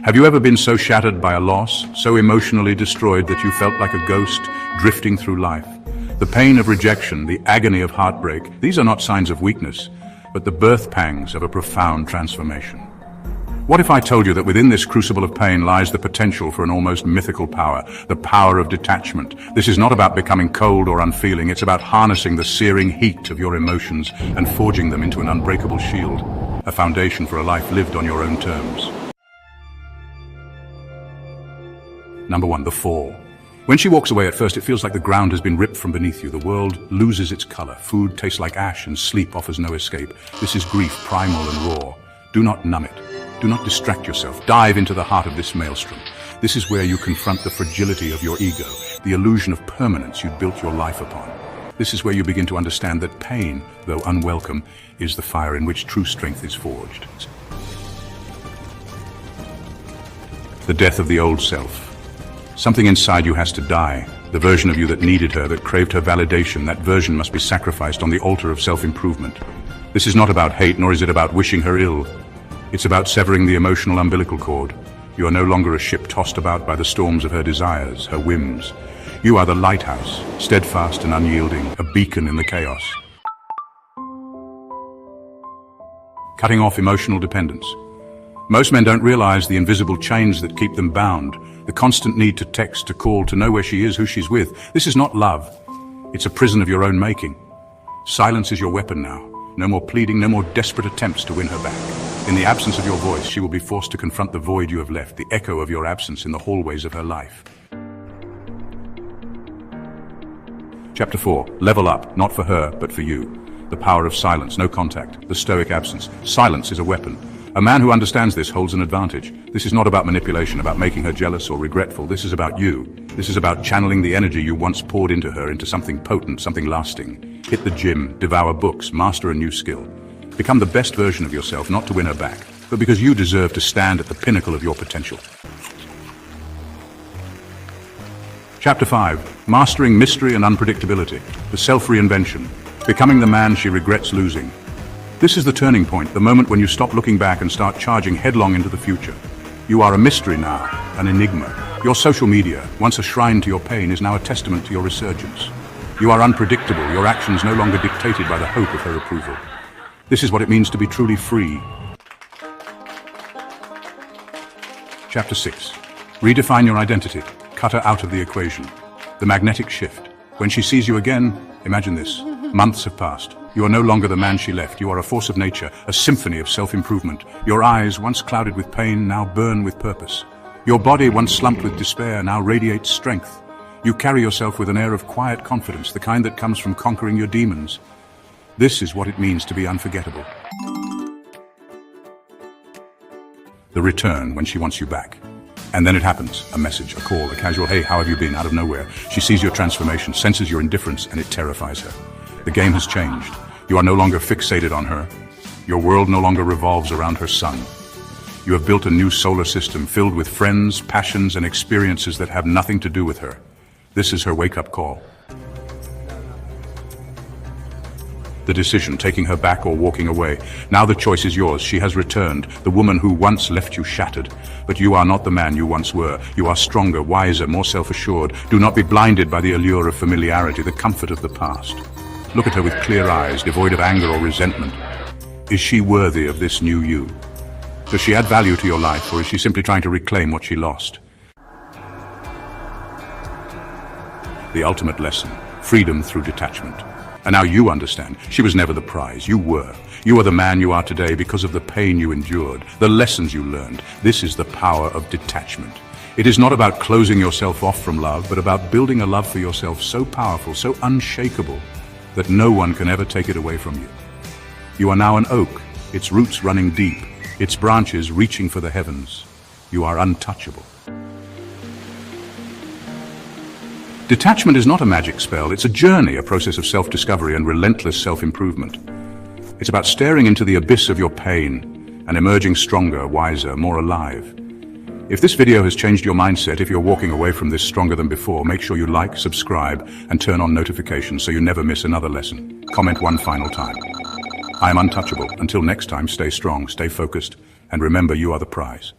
Have you ever been so shattered by a loss, so emotionally destroyed that you felt like a ghost drifting through life? The pain of rejection, the agony of heartbreak, these are not signs of weakness, but the birth pangs of a profound transformation. What if I told you that within this crucible of pain lies the potential for an almost mythical power, the power of detachment? This is not about becoming cold or unfeeling, it's about harnessing the searing heat of your emotions and forging them into an unbreakable shield, a foundation for a life lived on your own terms. Number 1, the fall. When she walks away, at first it feels like the ground has been ripped from beneath you. The world loses its color. Food tastes like ash and sleep offers no escape. This is grief, primal and raw. Do not numb it. Do not distract yourself. Dive into the heart of this maelstrom. This is where you confront the fragility of your ego, the illusion of permanence you'd built your life upon. This is where you begin to understand that pain, though unwelcome, is the fire in which true strength is forged. The death of the old self. Something inside you has to die. The version of you that needed her, that craved her validation, that version must be sacrificed on the altar of self-improvement. This is not about hate, nor is it about wishing her ill. It's about severing the emotional umbilical cord. You are no longer a ship tossed about by the storms of her desires, her whims. You are the lighthouse, steadfast and unyielding, a beacon in the chaos. Cutting off emotional dependence. Most men don't realize the invisible chains that keep them bound, the constant need to text, to call, to know where she is, who she's with. This is not love. It's a prison of your own making. Silence is your weapon now. No more pleading, no more desperate attempts to win her back. In the absence of your voice, she will be forced to confront the void you have left, the echo of your absence in the hallways of her life. Chapter 4. Level up, not for her, but for you. The power of silence, no contact, the stoic absence. Silence is a weapon. A man who understands this holds an advantage. This is not about manipulation, about making her jealous or regretful. This is about you. This is about channeling the energy you once poured into her into something potent, something lasting. Hit the gym, devour books, master a new skill. Become the best version of yourself, not to win her back, but because you deserve to stand at the pinnacle of your potential. Chapter 5. Mastering mystery and unpredictability. The self-reinvention. Becoming the man she regrets losing. This is the turning point, the moment when you stop looking back and start charging headlong into the future. You are a mystery now, an enigma. Your social media, once a shrine to your pain, is now a testament to your resurgence. You are unpredictable, your actions no longer dictated by the hope of her approval. This is what it means to be truly free. Chapter 6. Redefine your identity. Cut her out of the equation. The magnetic shift. When she sees you again, imagine this. Months have passed. You are no longer the man she left. You are a force of nature, a symphony of self-improvement. Your eyes, once clouded with pain, now burn with purpose. Your body, once slumped with despair, now radiates strength. You carry yourself with an air of quiet confidence, the kind that comes from conquering your demons. This is what it means to be unforgettable. The return, when she wants you back. And then it happens. A message, a call, a casual, "Hey, how have you been?" out of nowhere. She sees your transformation, senses your indifference, and it terrifies her. The game has changed. You are no longer fixated on her. Your world no longer revolves around her sun. You have built a new solar system filled with friends, passions, and experiences that have nothing to do with her. This is her wake-up call. The decision, taking her back or walking away. Now the choice is yours. She has returned, the woman who once left you shattered. But you are not the man you once were. You are stronger, wiser, more self-assured. Do not be blinded by the allure of familiarity, the comfort of the past. Look at her with clear eyes, devoid of anger or resentment. Is she worthy of this new you? Does she add value to your life, or is she simply trying to reclaim what she lost? The ultimate lesson, freedom through detachment. And now you understand, she was never the prize, you were. You are the man you are today because of the pain you endured, the lessons you learned. This is the power of detachment. It is not about closing yourself off from love, but about building a love for yourself so powerful, so unshakable, that no one can ever take it away from you. You are now an oak, its roots running deep, its branches reaching for the heavens. You are untouchable. Detachment is not a magic spell, it's a journey, a process of self-discovery and relentless self-improvement. It's about staring into the abyss of your pain and emerging stronger, wiser, more alive. If this video has changed your mindset, if you're walking away from this stronger than before, make sure you like, subscribe, and turn on notifications so you never miss another lesson. Comment one final time. I am untouchable. Until next time, stay strong, stay focused, and remember you are the prize.